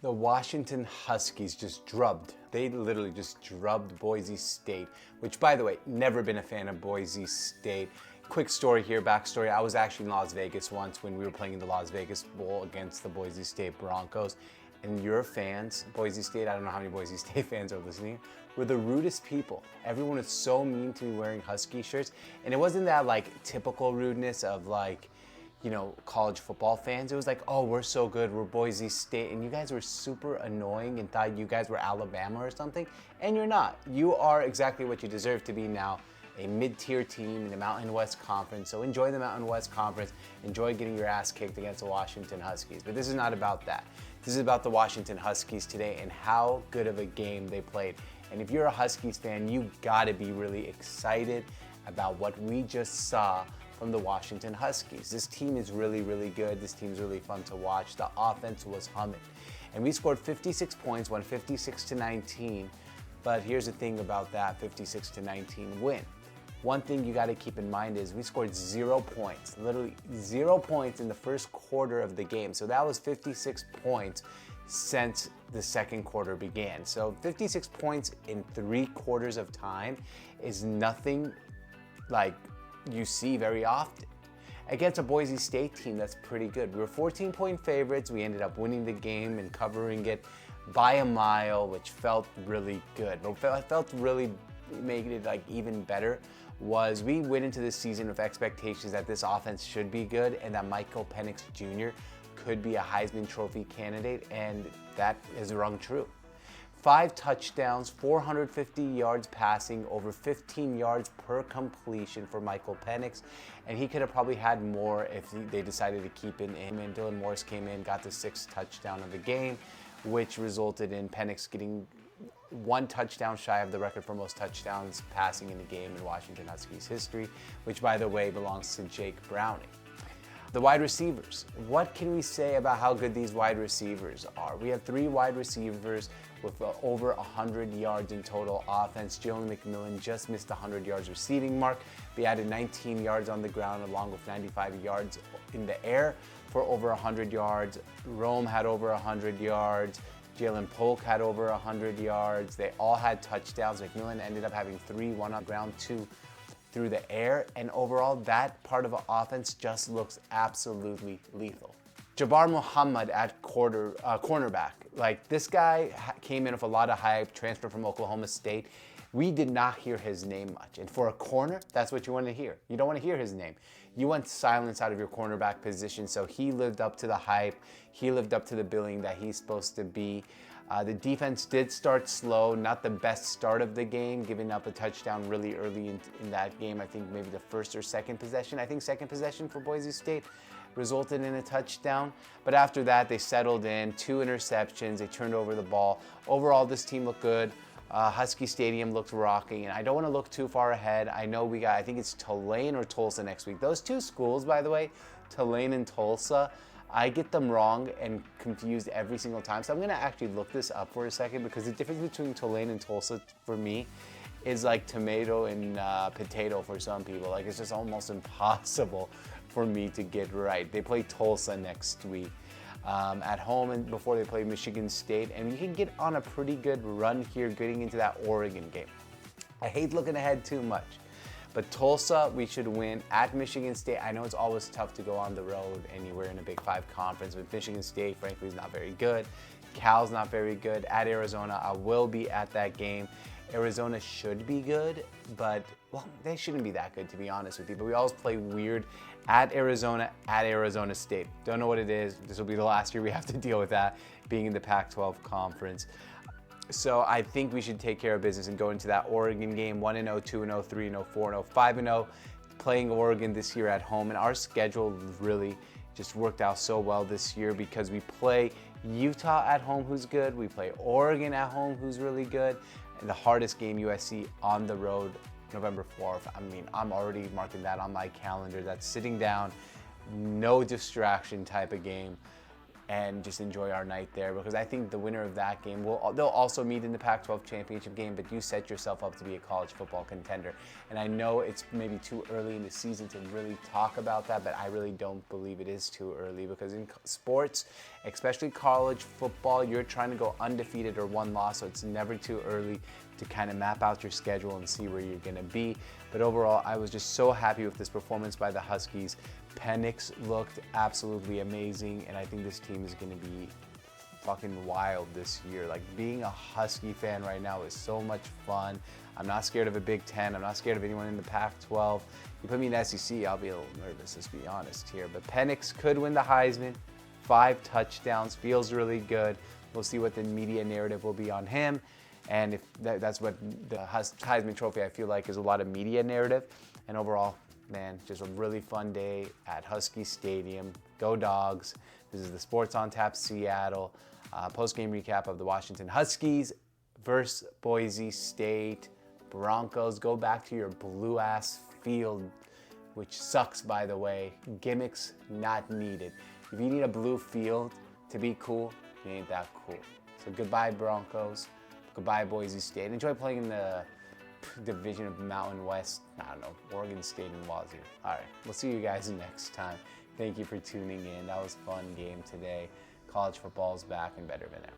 The Washington Huskies just drubbed. They literally just drubbed Boise State, which, by the way, never been a fan of Boise State. Quick story here, backstory. I was actually in Las Vegas once when we were playing in the Las Vegas Bowl against the Boise State Broncos. And your fans, Boise State, I don't know how many Boise State fans are listening, were the rudest people. Everyone was so mean to me wearing Husky shirts. And it wasn't that like typical rudeness of like, you know, college football fans. It was like, oh, we're so good, we're Boise State, and you guys were super annoying and thought you guys were Alabama or something, and you're not. You are exactly what you deserve to be now, a mid-tier team in the Mountain West Conference. So enjoy the Mountain West Conference, enjoy getting your ass kicked against the Washington Huskies. But this is not about that. This is about the Washington Huskies today and how good of a game they played. And if you're a Huskies fan, you gotta be really excited about what we just saw from the Washington Huskies. This team is really, really good. This team's really fun to watch. The offense was humming. And we scored 56 points, won 56-19. But here's the thing about that 56-19 win. One thing you gotta keep in mind is we scored 0 points, literally 0 points in the first quarter of the game. So that was 56 points since the second quarter began. So 56 points in 3 quarters of time is nothing like you see very often. Against a Boise State team that's pretty good. We were 14-point favorites. We ended up winning the game and covering it by a mile, which felt really good. But what felt really made it like even better was we went into this season with expectations that this offense should be good and that Penix Jr. could be a Heisman Trophy candidate, and that is rung true. 5 touchdowns, 450 yards passing, over 15 yards per completion for Penix, and he could have probably had more if they decided to keep him in. And Dylan Morris came in, got the 6th touchdown of the game, which resulted in Penix getting 1 touchdown shy of the record for most touchdowns passing in a game in Washington Huskies history, which, by the way, belongs to Jake Browning. The wide receivers. What can we say about how good these wide receivers are? We have 3 wide receivers with over 100 yards in total offense. Jalen McMillan just missed the 100 yards receiving mark. They added 19 yards on the ground along with 95 yards in the air for over 100 yards. Rome had over 100 yards. Jalen Polk had over 100 yards. They all had touchdowns. McMillan ended up having 3, 1 on the ground, 2 through the air, and overall that part of the offense just looks absolutely lethal. Jabbar Muhammad at cornerback. Like, this guy came in with a lot of hype, transferred from Oklahoma State. We did not hear his name much. And for a corner, that's what you want to hear. You don't want to hear his name. You want silence out of your cornerback position. So he lived up to the hype. He lived up to the billing that he's supposed to be. The defense did start slow, not the best start of the game, giving up a touchdown really early in that game. I think maybe the first or second possession. I think second possession for Boise State resulted in a touchdown. But after that, they settled in, 2 interceptions, they turned over the ball. Overall, this team looked good. Husky Stadium looked rocking, and I don't want to look too far ahead. I know we got, I think it's Tulane or Tulsa next week. Those 2 schools, by the way, Tulane and Tulsa, I get them wrong and confused every single time. So I'm going to actually look this up for a second, because the difference between Tulane and Tulsa for me is like tomato and potato for some people. Like, it's just almost impossible for me to get right. They play Tulsa next week at home, and before they play Michigan State, and you can get on a pretty good run here getting into that Oregon game. I hate looking ahead too much, but Tulsa, we should win. At Michigan State, I know it's always tough to go on the road anywhere in a Big 5 conference, but Michigan State, frankly, is not very good. Cal's not very good. At Arizona, I will be at that game. Arizona should be good, but, well, they shouldn't be that good, to be honest with you. But we always play weird at Arizona State. Don't know what it is. This will be the last year we have to deal with that, being in the Pac-12 conference. So I think we should take care of business and go into that Oregon game 1-0, 2-0, 3-0, 4-0, 5-0, playing Oregon this year at home. And our schedule really just worked out so well this year, because we play Utah at home, who's good. We play Oregon at home, who's really good. And the hardest game, USC on the road, November 4th. I mean, I'm already marking that on my calendar. That's sitting down, no distraction type of game. and just enjoy our night there, because I think the winner of that game they'll also meet in the Pac-12 championship game, but you set yourself up to be a college football contender. And I know it's maybe too early in the season to really talk about that, but I really don't believe it is too early, because in sports, especially college football, you're trying to go undefeated or one loss, so it's never too early to kind of map out your schedule and see where you're going to be. But overall, I was just so happy with this performance by the Huskies. Penix looked absolutely amazing, and I think this team is going to be fucking wild this year. Like, being a Husky fan right now is so much fun. I'm not scared of a Big Ten. I'm not scared of anyone in the Pac-12. You put me in the SEC, I'll be a little nervous, let's be honest here. But Penix could win the Heisman. 5 touchdowns, feels really good. We'll see what the media narrative will be on him. And if that's what the Heisman Trophy, I feel like, is a lot of media narrative. And overall, man, just a really fun day at Husky Stadium. Go Dogs. This is the Sports on Tap Seattle post-game recap of the Washington Huskies versus Boise State Broncos. Go back to your blue-ass field, which sucks, by the way. Gimmicks not needed. If you need a blue field to be cool, you ain't that cool. So goodbye, Broncos. Goodbye, Boise State. Enjoy playing in the division of Mountain West, I don't know, Oregon State and Wazoo. All right, we'll see you guys next time. Thank you for tuning in. That was a fun game today. College football's back and better than ever.